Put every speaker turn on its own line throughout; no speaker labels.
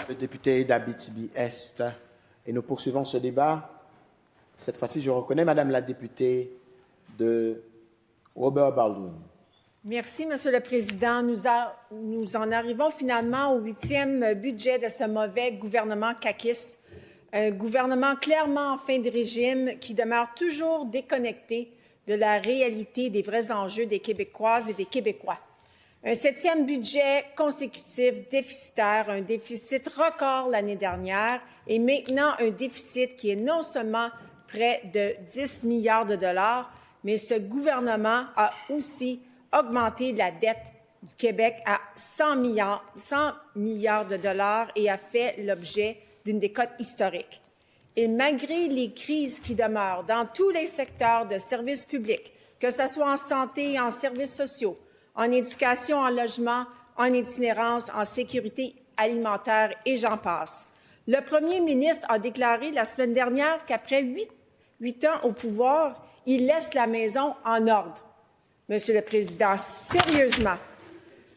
Le député d'Abitibi-Est. Et nous poursuivons ce débat. Cette fois-ci, je reconnais Madame la députée de Robert Baldwin.
Merci, Monsieur le Président. Nous en arrivons finalement au 8e budget de ce mauvais gouvernement caquiste. Un gouvernement clairement en fin de régime qui demeure toujours déconnecté de la réalité des vrais enjeux des Québécoises et des Québécois. Un 7e budget consécutif déficitaire, un déficit record l'année dernière et maintenant un déficit qui est non seulement près de 10 milliards de dollars, mais ce gouvernement a aussi augmenté la dette du Québec à 100 milliards de dollars et a fait l'objet d'une décote historique. Et malgré les crises qui demeurent dans tous les secteurs de services publics, que ce soit en santé et en services sociaux, en éducation, en logement, en itinérance, en sécurité alimentaire et j'en passe. Le premier ministre a déclaré la semaine dernière qu'après 8 ans au pouvoir, il laisse la maison en ordre. Monsieur le Président, sérieusement,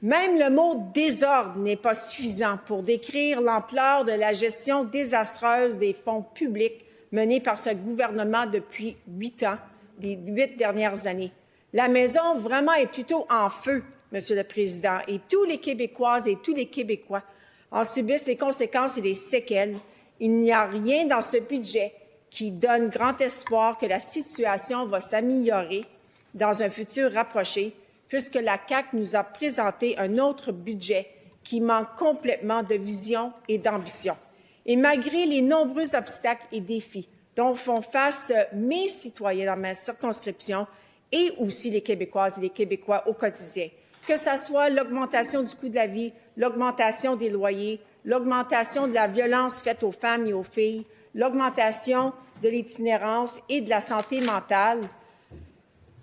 même le mot « désordre » n'est pas suffisant pour décrire l'ampleur de la gestion désastreuse des fonds publics menée par ce gouvernement depuis 8 ans, les 8 dernières années. La maison, vraiment, est plutôt en feu, Monsieur le Président, et tous les Québécoises et tous les Québécois en subissent les conséquences et les séquelles. Il n'y a rien dans ce budget qui donne grand espoir que la situation va s'améliorer dans un futur rapproché, puisque la CAQ nous a présenté un autre budget qui manque complètement de vision et d'ambition. Et malgré les nombreux obstacles et défis dont font face mes citoyens dans ma circonscription et aussi les Québécoises et les Québécois au quotidien, que ce soit l'augmentation du coût de la vie, l'augmentation des loyers, l'augmentation de la violence faite aux femmes et aux filles, l'augmentation de l'itinérance et de la santé mentale,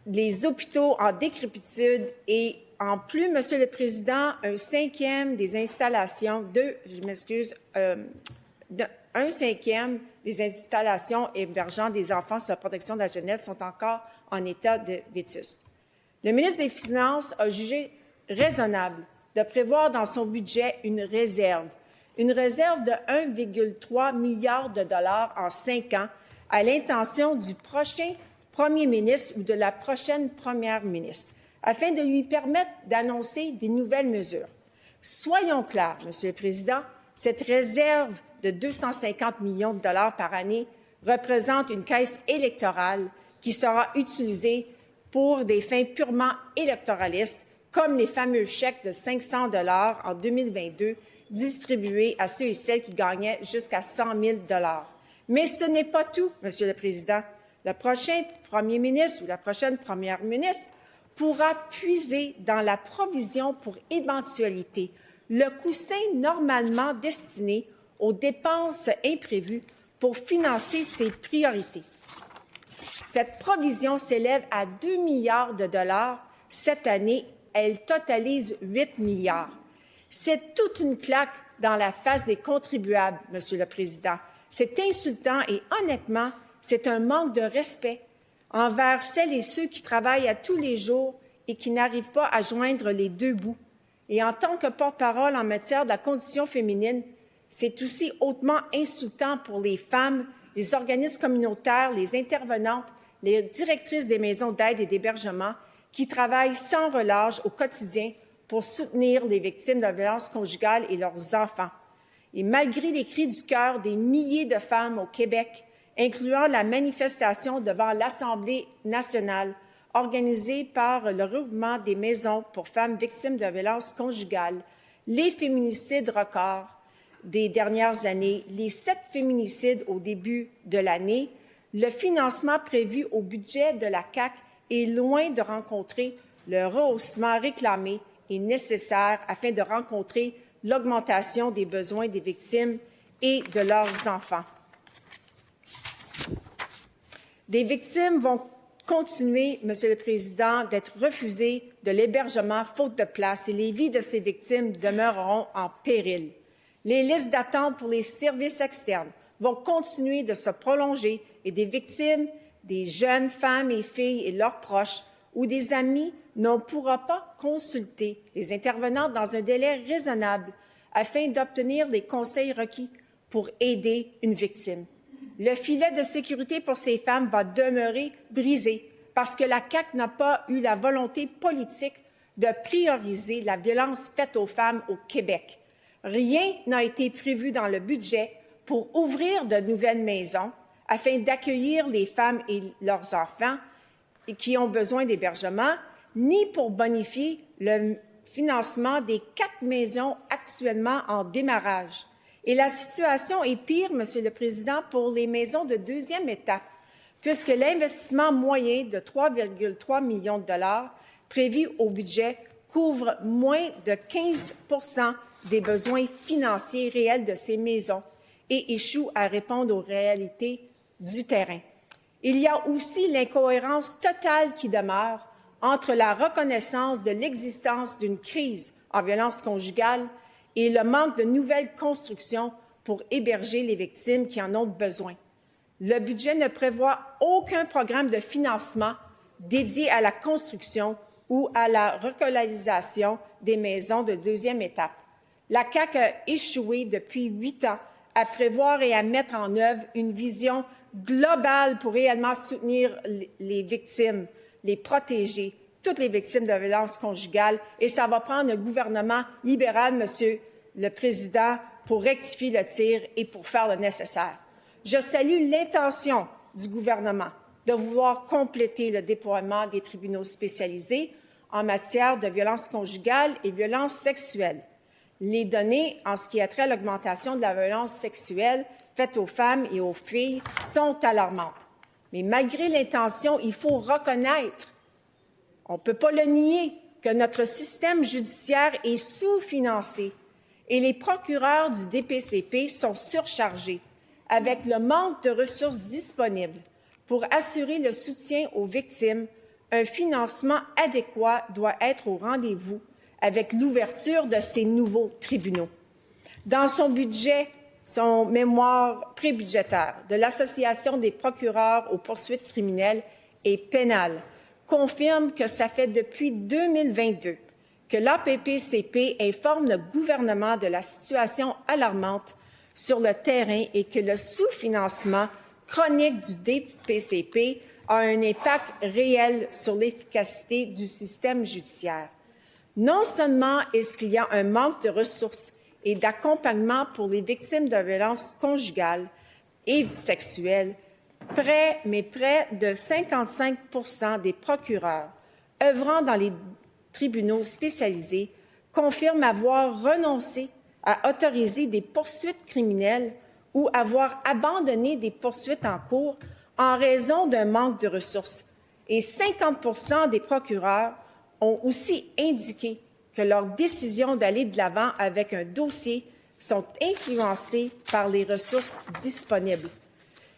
les hôpitaux en décrépitude et en plus, Monsieur le Président, un cinquième des installations hébergeant des enfants sous la protection de la jeunesse sont encore en état de vétusté. Le ministre des Finances a jugé raisonnable de prévoir dans son budget une réserve de 1,3 milliard de dollars en 5 ans à l'intention du prochain premier ministre ou de la prochaine première ministre, afin de lui permettre d'annoncer des nouvelles mesures. Soyons clairs, Monsieur le Président, cette réserve de 250 millions de dollars par année représente une caisse électorale qui sera utilisée pour des fins purement électoralistes, comme les fameux chèques de 500 dollars en 2022 distribués à ceux et celles qui gagnaient jusqu'à 100 000 dollars. Mais ce n'est pas tout, Monsieur le Président. Le prochain premier ministre ou la prochaine première ministre pourra puiser dans la provision pour éventualité, le coussin normalement destiné aux dépenses imprévues pour financer ses priorités. Cette provision s'élève à 2 milliards de dollars. Cette année, elle totalise 8 milliards. C'est toute une claque dans la face des contribuables, Monsieur le Président. C'est insultant et honnêtement, c'est un manque de respect envers celles et ceux qui travaillent à tous les jours et qui n'arrivent pas à joindre les deux bouts. Et en tant que porte-parole en matière de la condition féminine, c'est aussi hautement insultant pour les femmes, les organismes communautaires, les intervenantes, les directrices des maisons d'aide et d'hébergement qui travaillent sans relâche au quotidien pour soutenir les victimes de violences conjugales et leurs enfants. Et malgré les cris du cœur des milliers de femmes au Québec, incluant la manifestation devant l'Assemblée nationale organisée par le regroupement des maisons pour femmes victimes de violences conjugales, les féminicides records des dernières années, les 7 féminicides au début de l'année, le financement prévu au budget de la CAQ est loin de rencontrer le rehaussement réclamé et nécessaire afin de rencontrer l'augmentation des besoins des victimes et de leurs enfants. Des victimes vont continuer, Monsieur le Président, d'être refusées de l'hébergement faute de place et les vies de ces victimes demeureront en péril. Les listes d'attente pour les services externes vont continuer de se prolonger et des victimes, des jeunes femmes et filles et leurs proches ou des amis ne pourront pas consulter les intervenants dans un délai raisonnable afin d'obtenir les conseils requis pour aider une victime. Le filet de sécurité pour ces femmes va demeurer brisé parce que la CAQ n'a pas eu la volonté politique de prioriser la violence faite aux femmes au Québec. Rien n'a été prévu dans le budget pour ouvrir de nouvelles maisons afin d'accueillir les femmes et leurs enfants qui ont besoin d'hébergement, ni pour bonifier le financement des 4 maisons actuellement en démarrage. Et la situation est pire, Monsieur le Président, pour les maisons de deuxième étape, puisque l'investissement moyen de 3,3 millions de dollars prévu au budget couvre moins de 15 des besoins financiers réels de ces maisons et échoue à répondre aux réalités du terrain. Il y a aussi l'incohérence totale qui demeure entre la reconnaissance de l'existence d'une crise en violence conjugale et le manque de nouvelles constructions pour héberger les victimes qui en ont besoin. Le budget ne prévoit aucun programme de financement dédié à la construction ou à la relocalisation des maisons de deuxième étape. La CAQ a échoué depuis 8 ans à prévoir et à mettre en œuvre une vision globale pour réellement soutenir les victimes, les protéger, toutes les victimes de violences conjugales, et ça va prendre un gouvernement libéral, Monsieur le Président, pour rectifier le tir et pour faire le nécessaire. Je salue l'intention du gouvernement de vouloir compléter le déploiement des tribunaux spécialisés en matière de violences conjugales et violences sexuelles. Les données en ce qui a trait à l'augmentation de la violence sexuelle faite aux femmes et aux filles sont alarmantes. Mais malgré l'intention, il faut reconnaître, on ne peut pas le nier, que notre système judiciaire est sous-financé et les procureurs du DPCP sont surchargés avec le manque de ressources disponibles. Pour assurer le soutien aux victimes, un financement adéquat doit être au rendez-vous avec l'ouverture de ces nouveaux tribunaux. Dans son budget, son mémoire prébudgétaire de l'Association des procureurs aux poursuites criminelles et pénales confirme que ça fait depuis 2022 que l'APPCP informe le gouvernement de la situation alarmante sur le terrain et que le sous-financement chronique du DPCP a un impact réel sur l'efficacité du système judiciaire. Non seulement est-ce qu'il y a un manque de ressources et d'accompagnement pour les victimes de violences conjugales et sexuelles, près de 55 des procureurs œuvrant dans les tribunaux spécialisés confirment avoir renoncé à autoriser des poursuites criminelles ou avoir abandonné des poursuites en cours en raison d'un manque de ressources. Et 50 des procureurs ont aussi indiqué que leurs décisions d'aller de l'avant avec un dossier sont influencées par les ressources disponibles.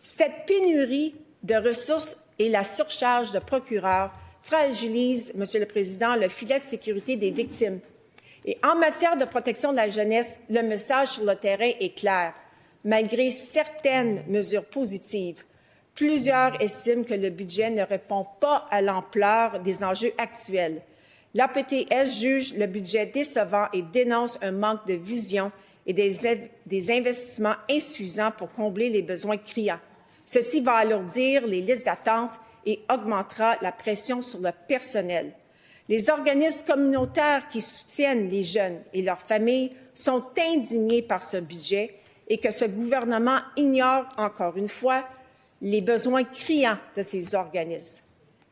Cette pénurie de ressources et la surcharge de procureurs fragilisent, Monsieur le Président, le filet de sécurité des victimes. Et en matière de protection de la jeunesse, le message sur le terrain est clair. Malgré certaines mesures positives, plusieurs estiment que le budget ne répond pas à l'ampleur des enjeux actuels. L'APTS juge le budget décevant et dénonce un manque de vision et des investissements insuffisants pour combler les besoins criants. Ceci va alourdir les listes d'attente et augmentera la pression sur le personnel. Les organismes communautaires qui soutiennent les jeunes et leurs familles sont indignés par ce budget et que ce gouvernement ignore encore une fois les besoins criants de ces organismes.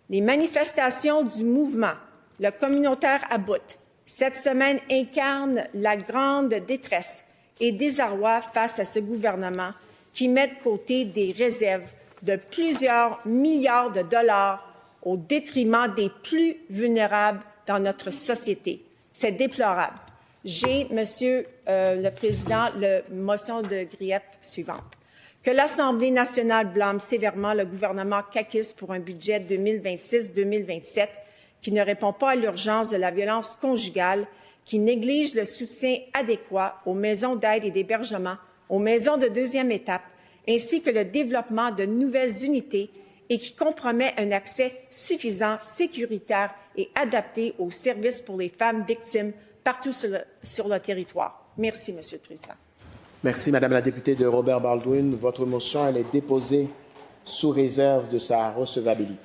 Les manifestations du mouvement, le communautaire à bout, cette semaine incarnent la grande détresse et désarroi face à ce gouvernement qui met de côté des réserves de plusieurs milliards de dollars au détriment des plus vulnérables dans notre société. C'est déplorable. J'ai, Monsieur le Président, la motion de grief suivante. Que l'Assemblée nationale blâme sévèrement le gouvernement caquiste pour un budget 2026-2027 qui ne répond pas à l'urgence de la violence conjugale, qui néglige le soutien adéquat aux maisons d'aide et d'hébergement, aux maisons de deuxième étape, ainsi que le développement de nouvelles unités et qui compromet un accès suffisant, sécuritaire et adapté aux services pour les femmes victimes partout sur le territoire. Merci, Monsieur le Président.
Merci, Madame la députée de Robert Baldwin. Votre motion, elle est déposée sous réserve de sa recevabilité.